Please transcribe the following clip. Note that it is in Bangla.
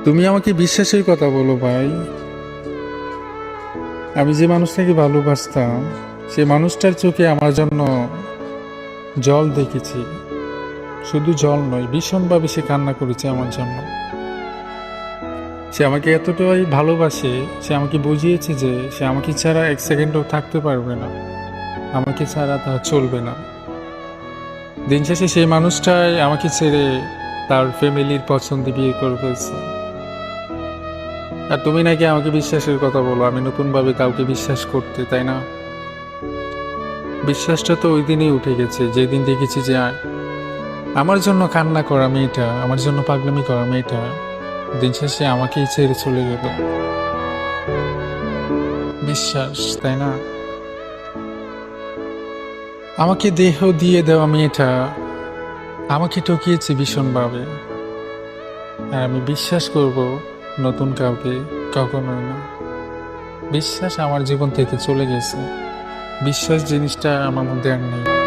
তুমি আমাকে বিশ্বাসের কথা বলো ভাই। আমি যে মানুষটাকে ভালোবাসতাম, সে মানুষটার চোখে আমার জন্য জল দেখেছি। শুধু জল নয়, ভীষণভাবে সে কান্না করেছে আমার জন্য। সে আমাকে এতটাই ভালোবাসে, সে আমাকে বুঝিয়েছে যে সে আমাকে ছাড়া এক সেকেন্ডও থাকতে পারবে না, আমাকে ছাড়া তা চলবে না। দিন শেষে সেই মানুষটাই আমাকে ছেড়ে তার ফ্যামিলির পছন্দে বিয়ে করে ফেলছে। আর তুমি নাকি আমাকে বিশ্বাসের কথা বলো, আমি নতুনভাবে কাউকে বিশ্বাস করতে, তাই না? বিশ্বাসটা তো ওই দিনই উঠে গেছে যেদিন দেখেছি যে আমার জন্য কান্না করা মেয়েটা, আমার জন্য পাগলামি করা মেয়েটা দিন শেষে আমাকেই ছেড়ে চলে গেল। বিশ্বাস, তাই না? আমাকে দেহ দিয়ে দেওয়া মেয়েটা আমাকে ঠকিয়েছে ভীষণভাবে। আর আমি বিশ্বাস করব নতুন কাউকে? কখনোই না। বিশ্বাস আমার জীবন থেকে চলে গেছে। বিশ্বাস জিনিসটা আমার মধ্যে আর নেই।